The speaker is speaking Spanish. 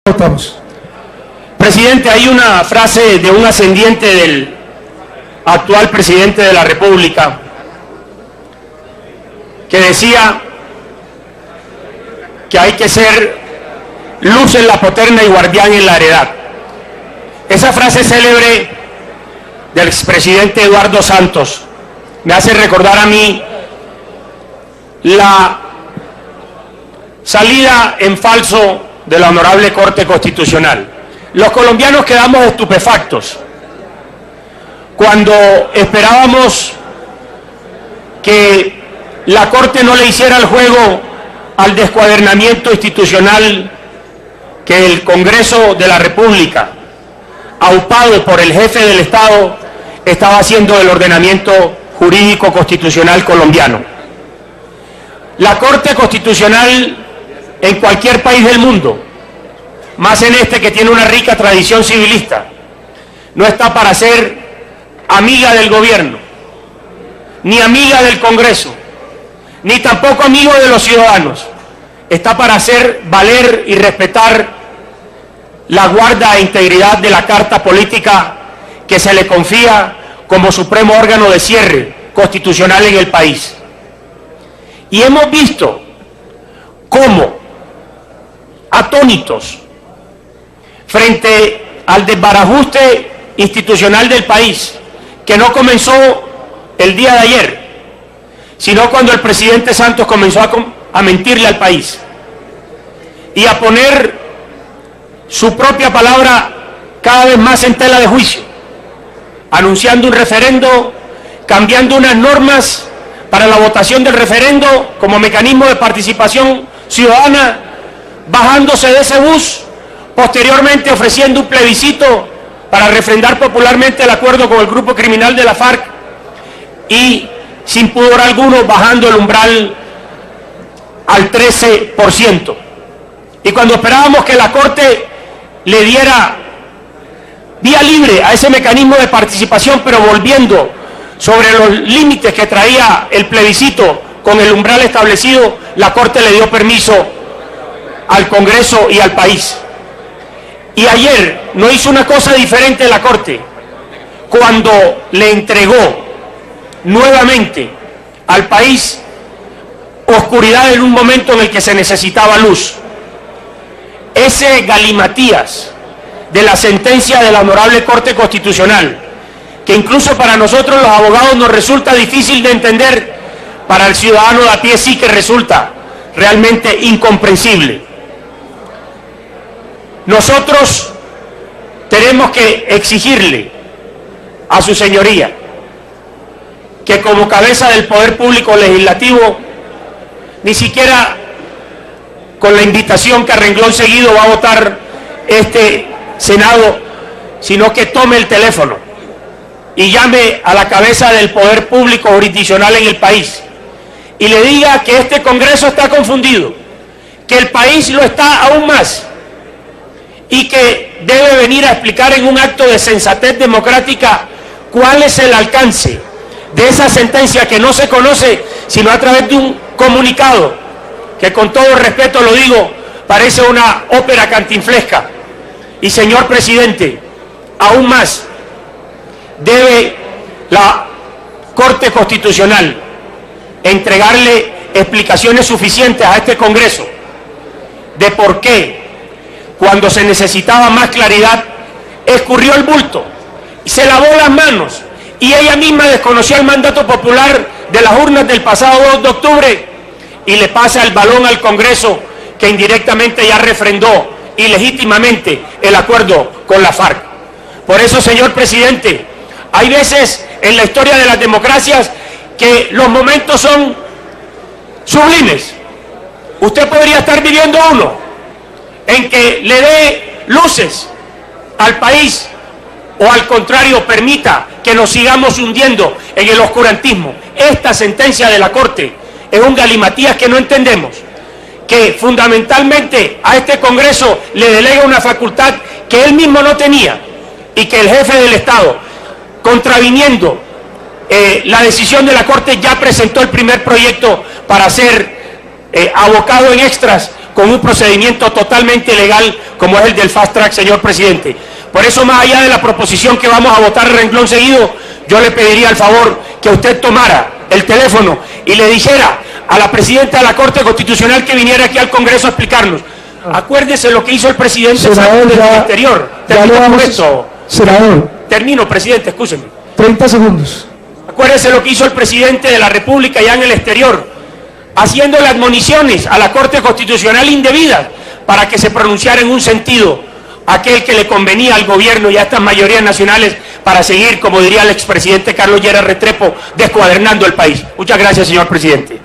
Votamos. Presidente, hay una frase de un ascendiente del actual presidente de la República que decía que hay que ser luz en la poterna y guardián en la heredad. Esa frase célebre del expresidente Eduardo Santos me hace recordar a mí la salida en falso de la Honorable Corte Constitucional. Los colombianos quedamos estupefactos cuando esperábamos que la Corte no le hiciera el juego al descuadernamiento institucional que el Congreso de la República, aupado por el jefe del Estado, estaba haciendo del ordenamiento jurídico constitucional colombiano. La Corte Constitucional en cualquier país del mundo, más en este que tiene una rica tradición civilista, no está para ser amiga del gobierno, ni amiga del Congreso, ni tampoco amigo de los ciudadanos. Está para hacer valer y respetar la guarda e integridad de la Carta Política que se le confía como supremo órgano de cierre constitucional en el país. Y hemos visto cómo, atónitos frente al desbarajuste institucional del país, que no comenzó el día de ayer, sino cuando el presidente Santos comenzó a mentirle al país y a poner su propia palabra cada vez más en tela de juicio, anunciando un referendo, cambiando unas normas para la votación del referendo como mecanismo de participación ciudadana, bajándose de ese bus, posteriormente ofreciendo un plebiscito para refrendar popularmente el acuerdo con el grupo criminal de la FARC y, sin pudor alguno, bajando el umbral al 13%. Y cuando esperábamos que la Corte le diera vía libre a ese mecanismo de participación, pero volviendo sobre los límites que traía el plebiscito con el umbral establecido, la Corte le dio permiso al Congreso y al país. Y ayer no hizo una cosa diferente la Corte cuando le entregó nuevamente al país oscuridad en un momento en el que se necesitaba luz. Ese galimatías de la sentencia de la Honorable Corte Constitucional, que incluso para nosotros los abogados nos resulta difícil de entender, para el ciudadano de a pie sí que resulta realmente incomprensible. Nosotros tenemos que exigirle a su señoría que como cabeza del Poder Público Legislativo, ni siquiera con la invitación que a renglón seguido va a votar este Senado, sino que tome el teléfono y llame a la cabeza del Poder Público jurisdiccional en el país y le diga que este Congreso está confundido, que el país lo está aún más y que debe venir a explicar en un acto de sensatez democrática cuál es el alcance de esa sentencia que no se conoce sino a través de un comunicado que, con todo respeto lo digo, parece una ópera cantinflesca. Y señor presidente, aún más debe la Corte Constitucional entregarle explicaciones suficientes a este Congreso de por qué, cuando se necesitaba más claridad, escurrió el bulto y se lavó las manos y ella misma desconoció el mandato popular de las urnas del pasado 2 de octubre y le pasa el balón al Congreso, que indirectamente ya refrendó ilegítimamente el acuerdo con la FARC. Por eso, señor presidente, hay veces en la historia de las democracias que los momentos son sublimes. Usted podría estar viviendo uno en que le dé luces al país o, al contrario, permita que nos sigamos hundiendo en el oscurantismo. Esta sentencia de la Corte es un galimatías que no entendemos, que fundamentalmente a este Congreso le delega una facultad que él mismo no tenía y que el jefe del Estado, contraviniendo la decisión de la Corte, ya presentó el primer proyecto para ser abocado en extras con un procedimiento totalmente legal como es el del fast track, señor presidente. Por eso, más allá de la proposición que vamos a votar renglón seguido, yo le pediría el favor que usted tomara el teléfono y le dijera a la presidenta de la Corte Constitucional que viniera aquí al Congreso a explicarnos. Acuérdese lo que hizo el presidente senador, del exterior. Senador. Termino, presidente, escúcheme. 30 segundos. Acuérdese lo que hizo el presidente de la República allá en el exterior, haciéndole admoniciones a la Corte Constitucional indebidas para que se pronunciara en un sentido, aquel que le convenía al gobierno y a estas mayorías nacionales para seguir, como diría el expresidente Carlos Lleras Restrepo, descuadernando el país. Muchas gracias, señor presidente.